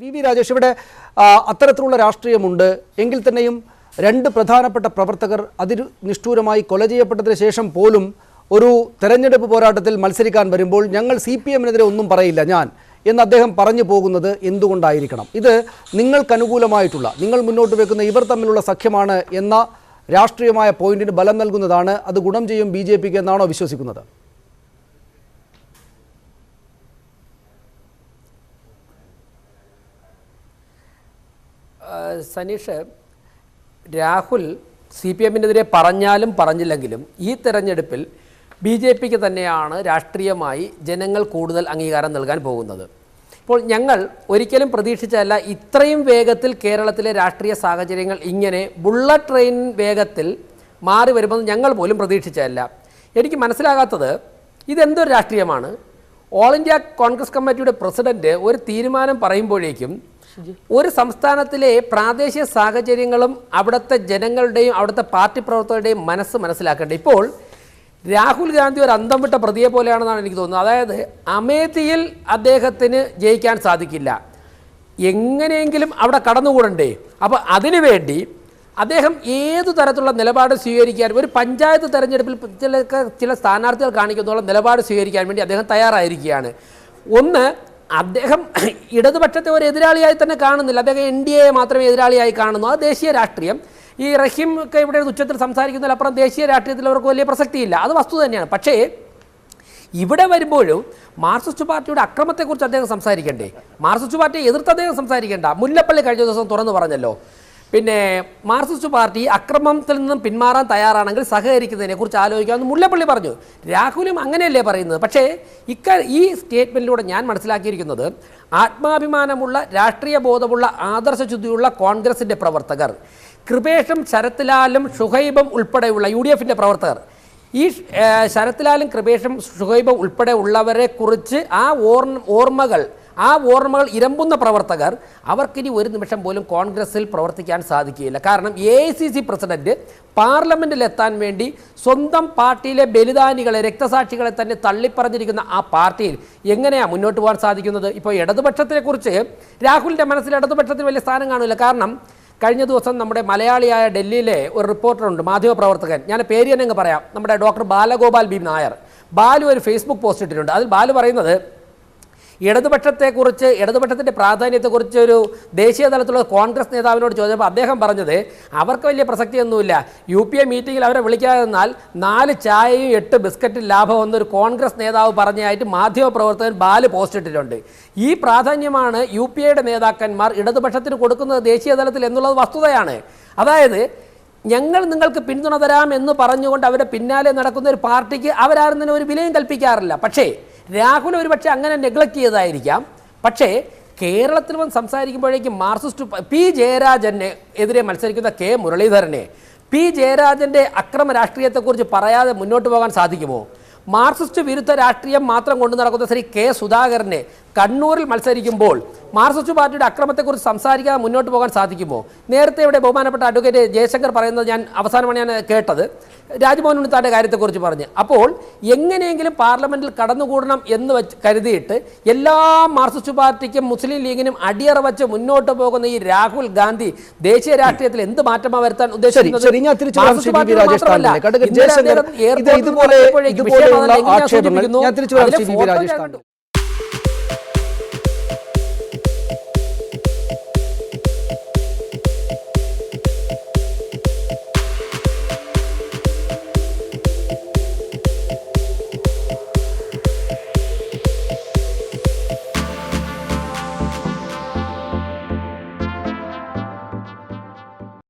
V Rajesh, ഇവിടെ അത്തരത്തിലുള്ള രാഷ്ട്രീയമുണ്ട് എങ്കിൽ തന്നെയും രണ്ട് പ്രധാനപ്പെട്ട പ്രവർത്തകർ അതിനിഷ്ഠൂരമായി കൊല ചെയ്യപ്പെട്ടതിന് ശേഷം പോലും ഒരു തെരഞ്ഞെടുപ്പ് പോരാട്ടത്തിൽ മത്സരിക്കാൻ വരുമ്പോൾ ഞങ്ങൾ CPM-നെതിരെ ഒന്നും പറയില്ല ഞാൻ എന്ന് അദ്ദേഹം പറഞ്ഞു പോകുന്നത് എന്തുകൊണ്ടായിരിക്കണം? ഇത് നിങ്ങൾക്കനുകൂലമായിട്ടുള്ള, നിങ്ങൾ മുന്നോട്ട് വെക്കുന്ന ഇവർ തമ്മിലുള്ള സഖ്യമാണ് എന്ന രാഷ്ട്രീയമായ പോയിന്റിന് ബലം നൽകുന്നതാണ്, അത് ഗുണം ചെയ്യും BJP-ക്ക് എന്നാണോ വിശ്വസിക്കുന്നത്? സനീഷ്, രാഹുൽ CPM-നെതിരെ പറഞ്ഞാലും പറഞ്ഞില്ലെങ്കിലും ഈ തെരഞ്ഞെടുപ്പിൽ BJP-ക്ക് തന്നെയാണ് രാഷ്ട്രീയമായി ജനങ്ങൾ കൂടുതൽ അംഗീകാരം നൽകാൻ പോകുന്നത്. ഇപ്പോൾ ഞങ്ങൾ ഒരിക്കലും പ്രതീക്ഷിച്ചല്ല ഇത്രയും വേഗത്തിൽ കേരളത്തിലെ രാഷ്ട്രീയ സാഹചര്യങ്ങൾ ഇങ്ങനെ ബുള്ളറ്റ് ട്രെയിൻ വേഗത്തിൽ മാറി വരുമെന്ന് ഞങ്ങൾ പോലും പ്രതീക്ഷിച്ചതല്ല. എനിക്ക് മനസ്സിലാകാത്തത് ഇതെന്തൊരു രാഷ്ട്രീയമാണ്? ഓൾ ഇന്ത്യ കോൺഗ്രസ് കമ്മിറ്റിയുടെ പ്രസിഡന്റ് ഒരു തീരുമാനം പറയുമ്പോഴേക്കും ഒരു സംസ്ഥാനത്തിലെ പ്രാദേശിക സാഹചര്യങ്ങളും അവിടുത്തെ ജനങ്ങളുടെയും അവിടുത്തെ പാർട്ടി പ്രവർത്തകരുടെയും മനസ്സ് മനസ്സിലാക്കേണ്ടത്. ഇപ്പോൾ രാഹുൽ ഗാന്ധി ഒരു അന്തം വിട്ട പ്രതിയെ പോലെയാണെന്നാണ് എനിക്ക് തോന്നുന്നത്. അതായത് അമേഠിയിൽ അദ്ദേഹത്തിന് ജയിക്കാൻ സാധിക്കില്ല, എങ്ങനെയെങ്കിലും അവിടെ കടന്നുകൂടണ്ടേ? അപ്പോൾ അതിനുവേണ്ടി അദ്ദേഹം ഏതു തരത്തിലുള്ള നിലപാട് സ്വീകരിക്കാൻ, ഒരു പഞ്ചായത്ത് തെരഞ്ഞെടുപ്പിൽ ചില സ്ഥാനാർത്ഥികൾ കാണിക്കുന്നതോളം നിലപാട് സ്വീകരിക്കാൻ വേണ്ടി അദ്ദേഹം തയ്യാറായിരിക്കുകയാണ്. ഒന്ന്, അദ്ദേഹം ഇടതുപക്ഷത്തെ ഒരു എതിരാളിയായി തന്നെ കാണുന്നില്ല, അദ്ദേഹം NDA മാത്രമേ എതിരാളിയായി കാണുന്നു. അത് ദേശീയ രാഷ്ട്രീയം. ഈ റഹീം ഒക്കെ ഇവിടെ ഉച്ചത്തിൽ സംസാരിക്കുന്നതിലപ്പുറം ദേശീയ രാഷ്ട്രീയത്തിൽ അവർക്ക് വലിയ പ്രസക്തിയില്ല, അത് വസ്തു തന്നെയാണ്. പക്ഷേ ഇവിടെ വരുമ്പോഴും മാർക്സിസ്റ്റ് പാർട്ടിയുടെ അക്രമത്തെക്കുറിച്ച് അദ്ദേഹം സംസാരിക്കണ്ടേ? മാർക്സിസ്റ്റ് പാർട്ടിയെ എതിർത്ത് അദ്ദേഹം സംസാരിക്കേണ്ട? മുല്ലപ്പള്ളി കഴിഞ്ഞ ദിവസം തുറന്നു പറഞ്ഞല്ലോ, പിന്നെ മാർക്സിസ്റ്റ് പാർട്ടി അക്രമത്തിൽ നിന്നും പിന്മാറാൻ തയ്യാറാണെങ്കിൽ സഹകരിക്കുന്നതിനെ കുറിച്ച് ആലോചിക്കാമെന്ന് മുല്ലപ്പള്ളി പറഞ്ഞു. രാഹുലും അങ്ങനെയല്ലേ പറയുന്നത്? പക്ഷേ ഈ സ്റ്റേറ്റ്മെൻറ്റിലൂടെ ഞാൻ മനസ്സിലാക്കിയിരിക്കുന്നത്, ആത്മാഭിമാനമുള്ള, രാഷ്ട്രീയ ബോധമുള്ള, ആദർശശുദ്ധിയുള്ള കോൺഗ്രസിൻ്റെ പ്രവർത്തകർ, കൃപേഷും ശരത്ലാലും ഷുഹൈബും ഉൾപ്പെടെയുള്ള UDF-ൻ്റെ പ്രവർത്തകർ, ഈ ശരത്ലാലും കൃപേഷും ഷുഹൈബും ഉൾപ്പെടെ ഉള്ളവരെ കുറിച്ച് ആ ഓർമ്മകൾ ഇരമ്പുന്ന പ്രവർത്തകർ, അവർക്കിനി ഒരു നിമിഷം പോലും കോൺഗ്രസിൽ പ്രവർത്തിക്കാൻ സാധിക്കുകയില്ല. കാരണം AICC പ്രസിഡന്റ് പാർലമെന്റിലെത്താൻ വേണ്ടി സ്വന്തം പാർട്ടിയിലെ ബലിദാനികളെ, രക്തസാക്ഷികളെ തന്നെ തള്ളിപ്പറഞ്ഞിരിക്കുന്ന ആ പാർട്ടിയിൽ എങ്ങനെയാണ് മുന്നോട്ട് പോകാൻ സാധിക്കുന്നത്? ഇപ്പോൾ ഇടതുപക്ഷത്തെക്കുറിച്ച് രാഹുലിൻ്റെ മനസ്സിൽ ഇടതുപക്ഷത്തിന് വലിയ സ്ഥാനം കാണില്ല. കാരണം കഴിഞ്ഞ ദിവസം നമ്മുടെ മലയാളിയായ ഡൽഹിയിലെ ഒരു റിപ്പോർട്ടറുണ്ട്, മാധ്യമപ്രവർത്തകൻ, ഞാൻ പേര് തന്നെ അങ്ങ് പറയാം, നമ്മുടെ ഡോക്ടർ ബാലഗോപാൽ B നായർ. ബാലു ഒരു ഫേസ്ബുക്ക് പോസ്റ്റ് ഇട്ടിട്ടുണ്ട്. അതിൽ ബാലു പറയുന്നത്, ഇടതുപക്ഷത്തെക്കുറിച്ച്, ഇടതുപക്ഷത്തിൻ്റെ പ്രാധാന്യത്തെക്കുറിച്ച് ഒരു ദേശീയ തലത്തിലുള്ള കോൺഗ്രസ് നേതാവിനോട് ചോദിച്ചപ്പോൾ അദ്ദേഹം പറഞ്ഞത് അവർക്ക് വലിയ പ്രസക്തിയൊന്നുമില്ല, UPA മീറ്റിങ്ങിൽ അവരെ വിളിക്കാതെ നിന്നാൽ 4 ചായയും 8 ബിസ്ക്കറ്റും ലാഭം എന്നൊരു കോൺഗ്രസ് നേതാവ് പറഞ്ഞതായിട്ട് മാധ്യമപ്രവർത്തകൻ ബാലു പോസ്റ്റ് ഇട്ടിട്ടുണ്ട്. ഈ പ്രാധാന്യമാണ് UPAയുടെ നേതാക്കന്മാർ ഇടതുപക്ഷത്തിന് കൊടുക്കുന്നത് ദേശീയ തലത്തിൽ എന്നുള്ളത് വസ്തുതയാണ്. അതായത് ഞങ്ങൾ നിങ്ങൾക്ക് പിന്തുണ തരാം എന്ന് പറഞ്ഞുകൊണ്ട് അവരുടെ പിന്നാലെ നടക്കുന്ന ഒരു പാർട്ടിക്ക് അവരാരും തന്നെ ഒരു വിലയും കൽപ്പിക്കാറില്ല. പക്ഷേ രാഹുൽ ഒരുപക്ഷെ അങ്ങനെ നെഗ്ലക്റ്റ് ചെയ്തായിരിക്കാം. പക്ഷേ കേരളത്തിൽ വന്ന് സംസാരിക്കുമ്പോഴേക്കും മാർക്സിസ്റ്റ് P ജയരാജനെ എതിരെ മത്സരിക്കുന്ന K മുരളീധരനെ, P ജയരാജൻ്റെ അക്രമ രാഷ്ട്രീയത്തെക്കുറിച്ച് പറയാതെ മുന്നോട്ട് പോകാൻ സാധിക്കുമോ? മാർക്സിസ്റ്റ് വിരുദ്ധ രാഷ്ട്രീയം മാത്രം കൊണ്ടു നടക്കുന്ന ശ്രീ K സുധാകരനെ കണ്ണൂരിൽ മത്സരിക്കുമ്പോൾ മാർക്സിസ്റ്റ് പാർട്ടിയുടെ അക്രമത്തെക്കുറിച്ച് സംസാരിക്കാതെ മുന്നോട്ട് പോകാൻ സാധിക്കുമോ? നേരത്തെ ഇവിടെ ബഹുമാനപ്പെട്ട അഡ്വക്കേറ്റ് ജയശങ്കർ പറയുന്നത് ഞാൻ അവസാനമാണ് ഞാൻ കേട്ടത്, രാജ്മോഹൻ ഉണ്ണിത്താൻ്റെ കാര്യത്തെക്കുറിച്ച് പറഞ്ഞ്. അപ്പോൾ എങ്ങനെയെങ്കിലും പാർലമെൻറ്റിൽ കടന്നുകൂടണം എന്ന് കരുതിയിട്ട് എല്ലാ മാർക്സിസ്റ്റ് പാർട്ടിക്കും മുസ്ലിം ലീഗിനും അടിയറ വച്ച് മുന്നോട്ട് പോകുന്ന ഈ രാഹുൽ ഗാന്ധി ദേശീയ രാഷ്ട്രീയത്തിൽ എന്ത് മാറ്റമാണ് വരുത്താൻ ഉദ്ദേശിക്കുന്നത്?